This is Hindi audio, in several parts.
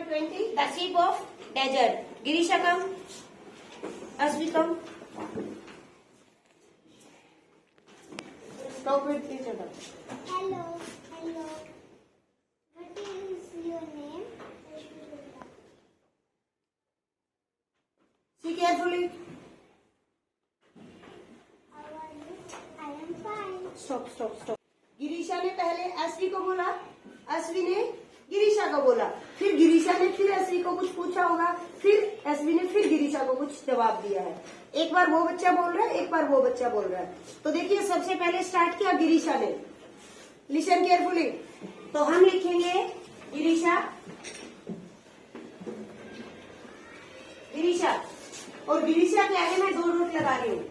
20, the sheep of desert. Girisha come. Asvi come. Talk with each other. Hello, hello. What is your name? See carefully. How are you? I am fine. Stop, stop, stop. Girisha ने पहले असवी को बोला, असवी ने गिरीशा को बोला, फिर गिरीशा ने फिर असवी को कुछ पूछा होगा, फिर असवी ने फिर गिरीशा को कुछ जवाब दिया है। एक बार वो बच्चा बोल रहा है, एक बार वो बच्चा बोल रहा है। तो देखिए सबसे पहले स्टार्ट किया गिरीशा ने। Listen carefully. तो हम लिखेंगे गिरीशा, गिरीशा, और गिरीशा के आगे मैं 2 डॉट लगा रही हूँ।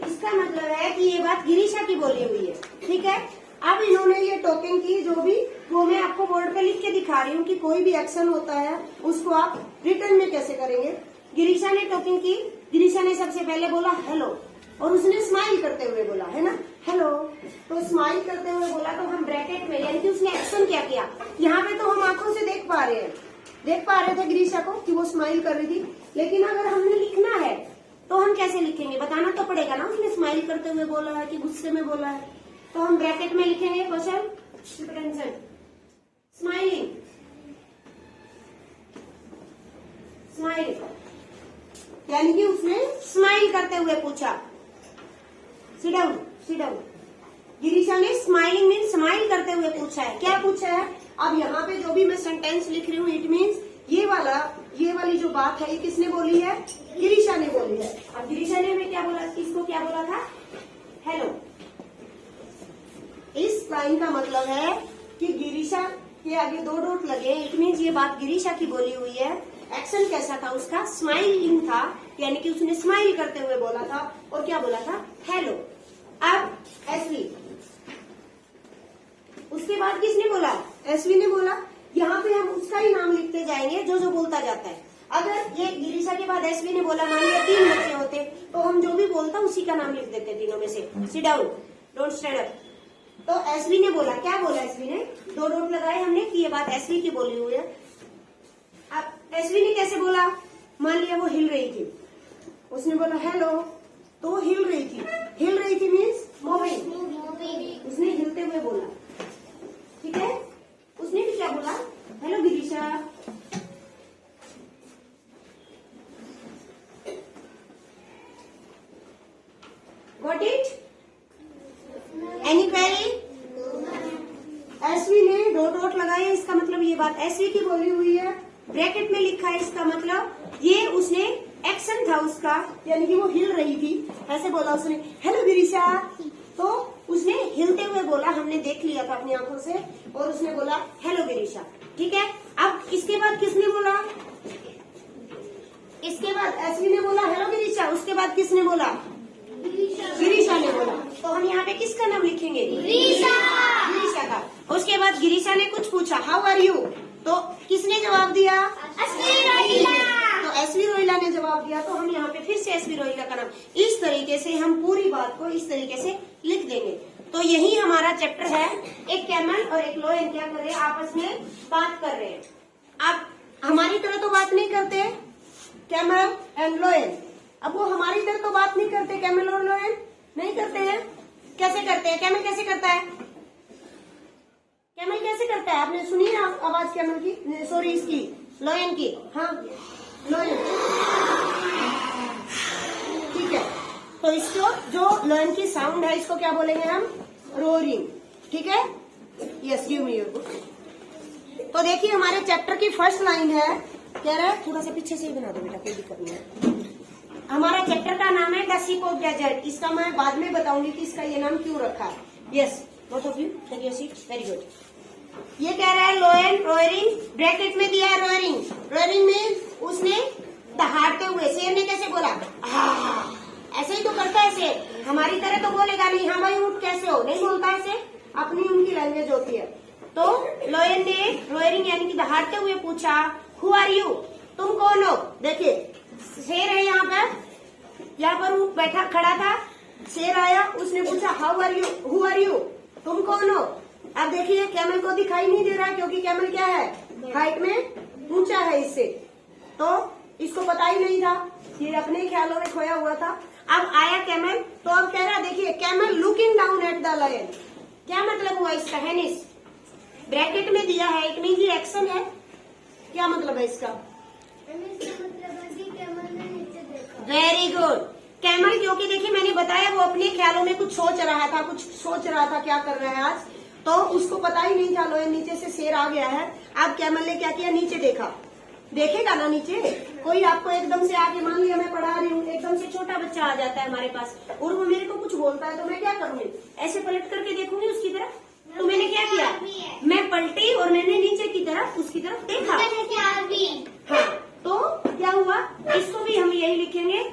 इसका मतलब है कि ये बात गिरीशा की बोली हुई है, ठीक है। अब इन्होंने ये टॉकिंग की जो भी, वो मैं आपको बोर्ड पे लिख के दिखा रही हूँ कि कोई भी एक्शन होता है उसको आप रिटर्न में कैसे करेंगे। गिरीशा ने टॉकिंग की, गिरीशा ने सबसे पहले बोला हेलो, और उसने स्माइल करते हुए बोला, है ना, हेलो। तो स्माइल करते हुए बोला तो हम ब्रैकेट में, यानी कि उसने एक्शन क्या किया, यहाँ पे तो हम आंखों से देख पा रहे थे गिरीशा को कि वो स्माइल कर रही थी। लेकिन अगर हमने लिखना है तो हम कैसे लिखेंगे, बताना तो पड़ेगा ना उसने स्माइल करते हुए बोला है कि गुस्से में बोला है। तो हम ब्रैकेट में लिखेंगे क्वेश्चन स्माइलिंग, स्माइल, यानी कि उसने स्माइल करते हुए पूछा। Sit down, sit down. Girisha ने स्माइलिंग मीन स्माइल करते हुए पूछा है। क्या पूछा है? अब यहाँ पे जो भी मैं सेंटेंस लिख रही हूँ, इट मीन्स ये वाली जो बात है ये किसने बोली है? गिरीशा ने बोली है। अब गिरीशा ने हमें क्या बोला, इसको क्या बोला था? हेलो। इस लाइन का मतलब है कि गिरीशा के आगे 2 डॉट लगे, इट मीन्स ये बात गिरीशा की बोली हुई है। एक्शन कैसा था उसका? स्माइलिंग था, यानी कि उसने स्माइल करते हुए बोला था। और क्या बोला था? हेलो। अब एसवी, उसके बाद किसने बोला? एसवी ने बोला। यहाँ पे हम उसका ही नाम लिखते जाएंगे जो जो बोलता जाता है। अगर ये गिरीशा के बाद एसवी ने बोला, मान लिया 3 बच्चे होते, तो हम जो भी बोलता उसी का नाम लिख देते तीनों में से। Sit down, don't stand up. तो एसवी ने बोला, क्या बोला एसवी ने? 2 डॉट लगाए हमने कि ये बात एसवी की बोली हुई है। अब एसवी ने कैसे बोला? मान लिया वो हिल रही थी, उसने बोला हेलो, तो वो हिल रही थी। हिल रही थी मीन्स मूविंग, उसने हिलते हुए बोला, ठीक है। उसने भी क्या बोला? Hello Girisha. Got it? Any query? SV ने 2 डॉट लगाए, इसका मतलब ये बात एसवी की बोली हुई है। ब्रैकेट में लिखा है, इसका मतलब ये उसने एक्शन था उसका, यानी कि वो हिल रही थी, ऐसे बोला उसने हेलो गिरीशा। तो उसने हिलते हुए बोला, हमने देख लिया था अपनी आंखों से, और उसने बोला हेलो गिरीशा, ठीक है। अब इसके बाद किसने बोला? इसके बाद एसवी ने बोला हेलो गिरीशा, उसके बाद किसने बोला? गिरीशा ने बोला। तो हम यहाँ पे किसका नाम लिखेंगे? गिरीशा का। उसके बाद गिरीशा ने कुछ पूछा, हाउ आर यू? तो किसने जवाब दिया? तो एसवी रोहिला ने जवाब दिया। तो हम यहाँ पे फिर से एसवी रोहिला का नाम, इस तरीके से हम पूरी बात को इस तरीके से लिख देंगे। तो यही हमारा चैप्टर है। एक कैमल और एक लोयन क्या कर रहे हैं? आपस में बात कर रहे हैं। आप हमारी तरह तो बात नहीं करते कैमल एंड लोयन। अब वो हमारी तरह तो बात नहीं करते, कैमल और लोयन नहीं करते हैं। कैसे करते हैं? कैमल कैसे करता है? कैमल कैसे करता है? आपने सुनी ना आवाज कैमल की, सॉरी इसकी, लोयन की। हाँ लोयन, ठीक है। तो इसको जो लोयन की साउंड है इसको क्या बोलेंगे हम? रोरिंग, ठीक है। Yes, give me your book. तो देखिए हमारे चैप्टर की फर्स्ट लाइन है, कह रहा है थोड़ा सा पीछे से ही बना दो बेटा, कोई दिक्कत नहीं है। हमारा चैप्टर का नाम है द शीप ऑफ डेजर्ट। इसका मैं बाद में बताऊंगी कि इसका ये नाम क्यों रखा है। Yes, both of you take your seat, very good. ये कह रहा है लोयन रोयरिंग, ब्रैकेट में दिया है रोयरिंग। रोयरिंग में उसने दहाड़ते हुए, शेर ने कैसे बोला? ऐसे ही तो करता है शेर, हमारी तरह तो बोलेगा नहीं, हाँ भाई उठ कैसे हो, नहीं बोलता ऐसे, अपनी उनकी लैंग्वेज होती है। तो लोयन ने रोयरिंग यानी कि दहाड़ते हुए पूछा, हु आर यू? तुम कौन हो? देखिए शेर है यहाँ पर वो बैठा खड़ा था, शेर आया, उसने पूछा how are you, who are you, तुम कौन हो? अब देखिए कैमल को दिखाई नहीं दे रहा क्योंकि कैमल क्या है? हाइट में ऊंचा है इससे, तो इसको पता ही नहीं था, ये अपने ख्यालों में खोया हुआ था। अब आया कैमल, तो अब कह रहा देखिए camel looking down at the lion, क्या मतलब हुआ इसका? हेनिस ब्रैकेट में दिया है, इट मीन ये एक्शन है, क्या मतलब है इसका? Very good. कैमल क्योंकि देखिए मैंने बताया वो अपने ख्यालों में कुछ सोच रहा था क्या कर रहा है आज, तो उसको पता ही नहीं था लोयन नीचे से शेर आ गया है। अब कैमल ने क्या किया, नीचे देखा, देखेगा ना नीचे, कोई आपको एकदम से आके, मान लिया मैं पढ़ा रही हूँ, एकदम से छोटा बच्चा आ जाता है हमारे पास और वो मेरे को कुछ बोलता है, तो मैं क्या करूंगी? ऐसे पलट करके देखूंगी उसकी तरफ। तो मैंने क्या किया, मैं पलटी और मैंने नीचे की तरफ उसकी तरफ देखा। हाँ, तो क्या हुआ, इसको भी हम यही लिखेंगे,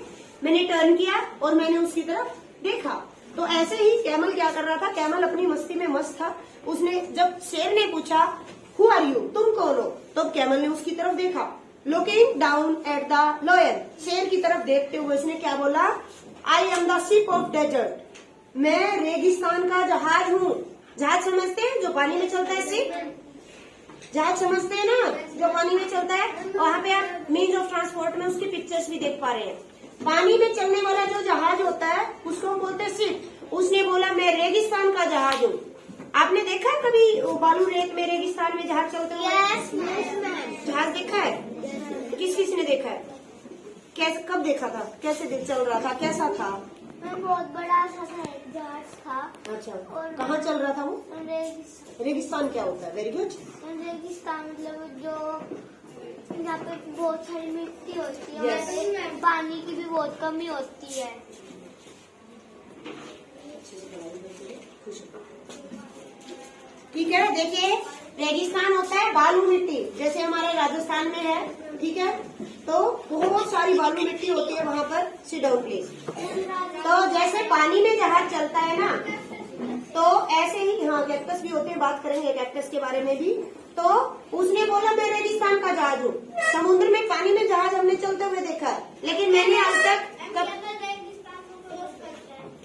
मैंने टर्न किया और मैंने उसकी तरफ देखा। तो ऐसे ही कैमल क्या कर रहा था, कैमल अपनी मस्ती में मस्त था। उसने जब शेर ने पूछा हु आर यू, तुम कौन हो, तो कैमल ने उसकी तरफ देखा। Looking down at the lion, शेर की तरफ देखते हुए उसने क्या बोला, I am the ship of desert, मैं रेगिस्तान का जहाज हूँ। जहाज समझते हैं, जो पानी में चलता है, शिप जहाज समझते हैं ना, जो पानी में चलता है। वहाँ पे आप मीन्स ऑफ ट्रांसपोर्ट में उसकी पिक्चर्स भी देख पा रहे हैं। पानी में चलने वाला जो जहाज होता है उसको हम बोलते हैं शिप। उसने बोला मैं रेगिस्तान का जहाज हूँ। आपने देखा है कभी बालू रेत में रेगिस्तान में जहाज चलते हुए? जहाज देखा है? किस किस ने देखा है? कैसे, कब देखा था, कैसे चल रहा था, कैसा था? बहुत बड़ा सा एक जहाज था। अच्छा, कहाँ चल रहा था वो? रेगिस्तान क्या होता है? Very good. रेगिस्तान मतलब जो यहाँ पे बहुत सारी मिट्टी होती है, yes. पानी की भी बहुत कमी होती है। ठीक है, देखिए रेगिस्तान होता है बालू मिट्टी, जैसे हमारे राजस्थान में है, ठीक है, तो बहुत सारी बालू मिट्टी होती है वहाँ पर। Sit down please. तो जैसे पानी में जहाज चलता है ना, तो ऐसे ही, हाँ कैक्टस भी होते हैं, बात करेंगे कैक्टस के बारे में भी। तो उसने बोला मैं रेगिस्तान का जहाज हूँ। समुद्र में, पानी में जहाज हमने चलते हुए देखा है, लेकिन मैंने आज तक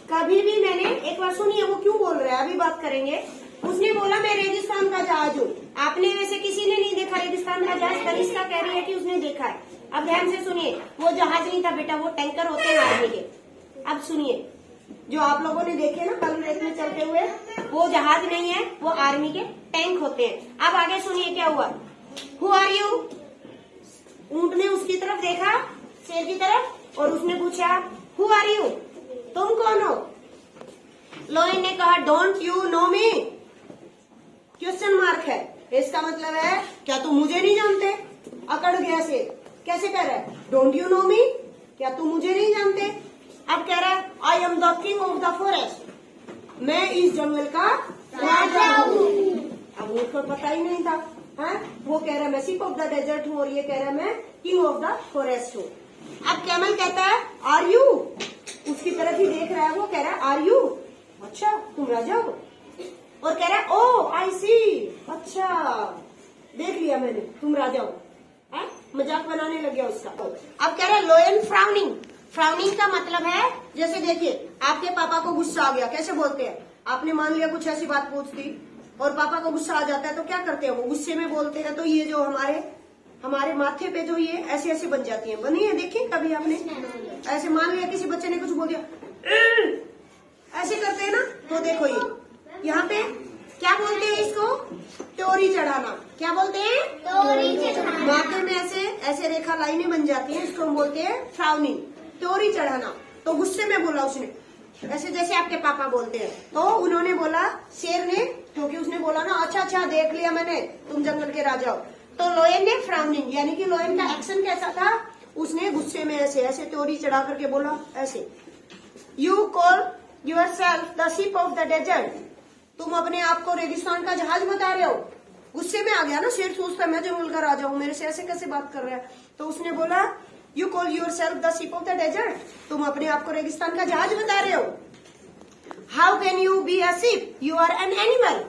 कभी भी मैंने, एक बार सुनिए वो क्यों बोल रहा है, अभी बात करेंगे। उसने बोला मैं रेगिस्तान का जहाज हूँ। आपने वैसे किसी ने नहीं देखा रेगिस्तान का जहाज, कनिष्का कह रही है कि उसने देखा है। अब ध्यान से सुनिए, वो जहाज नहीं था बेटा, वो टैंकर होते हैं आर्मी के। अब सुनिए, जो आप लोगों ने देखे ना कल रेत में चलते हुए, वो जहाज नहीं है, वो आर्मी के टैंक होते हैं। अब आगे सुनिए क्या हुआ, हु आर यू, ऊंट ने उसकी तरफ देखा, शेर की तरफ, और उसने पूछा हु आर यू, तुम कौन हो? लायन ने कहा don't you know me, question mark है, इसका मतलब है क्या तुम मुझे नहीं जानते? अकड़ गया शेर, कैसे कह रहा है डोंट यू नो मी, क्या तुम मुझे नहीं जानते? अब कह रहा है आई am the king of the forest, मैं इस जंगल का राजा हूँ। अब उनको पता ही नहीं था, है? वो कह रहा है मैं शिप ऑफ द डेजर्ट हूँ, और ये कह रहा है मैं किंग ऑफ द फॉरेस्ट हूँ। अब कैमल कहता है आर यू, उसकी तरफ ही देख रहा है, वो कह रहा है आर यू, अच्छा तुम राजा हो, और कह रहा है ओ आई सी, अच्छा देख लिया मैंने, तुम राजा हो। मजाक बनाने लग गया उसका। अब कह रहा है लायन फ्राउनिंग, फ्राउनिंग का मतलब है, जैसे देखिए आपके पापा को गुस्सा आ गया, कैसे बोलते हैं? आपने मान लिया कुछ ऐसी बात पूछ दी और पापा को गुस्सा आ जाता है, तो क्या करते हैं? वो गुस्से में बोलते हैं, तो ये जो हमारे माथे पे जो ये ऐसे ऐसे बन जाती है, बनी है, देखिए कभी आपने ऐसे, मान लिया किसी बच्चे ने कुछ बोल दिया, ऐसे करते हैं ना, तो देखो ये यहाँ पे क्या बोलते हैं इसको? त्योरी चढ़ाना। क्या बोलते हैं? त्योरी चढ़ाना। माथे में ऐसे ऐसे रेखा लाइनें बन जाती हैं, इसको हम बोलते हैं फ्राउनिंग, त्योरी चढ़ाना। तो गुस्से में बोला उसने, ऐसे जैसे आपके पापा बोलते हैं। तो उन्होंने बोला, शेर ने, क्योंकि उसने बोला ना अच्छा अच्छा देख लिया मैंने, तुम जंगल के राजा हो। तो लायन ने फ्राउनिंग, यानी कि लायन का एक्शन कैसा था? उसने गुस्से में ऐसे ऐसे त्योरी चढ़ा करके बोला ऐसे, you call yourself the ship of the desert, तुम अपने आप को रेगिस्तान का जहाज बता रहे हो। गुस्से में आ गया ना शेर, सोचता मैं जंगल का राजा हूँ, मेरे से ऐसे कैसे बात कर रहा है। तो उसने बोला you call yourself the ship of the desert, तुम अपने आप को रेगिस्तान का जहाज बता रहे हो। How can you be a ship, you are an animal,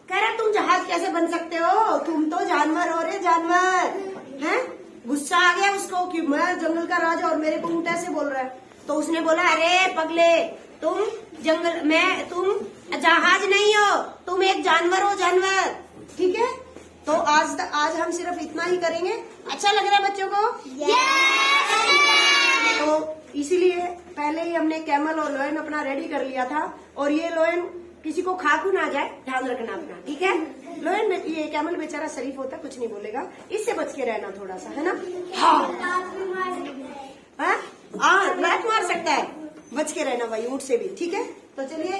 कह रहा तुम जहाज कैसे बन सकते हो, तुम तो जानवर हो रे, जानवर हैं। गुस्सा आ गया उसको कि मैं जंगल का राजा और मेरे को ऊंट ऐसे बोल रहा है। तो उसने बोला अरे पगले, तुम तुम जहाज नहीं हो, तुम एक जानवर हो, जानवर, ठीक है। तो आज हम सिर्फ इतना ही करेंगे। अच्छा लग रहा है बच्चों को? तो इसीलिए पहले ही हमने कैमल और लोयन अपना रेडी कर लिया था, और ये लोयन किसी को खाकू ना जाए, ध्यान रखना अपना, ठीक है? लोयन ये कैमल बेचारा शरीफ होता, कुछ नहीं बोलेगा, इससे बच के रहना थोड़ा सा, है ना? हाँ, लात मार सकता है, बच के रहना भाई ऊंट से भी, ठीक है? तो चलिए।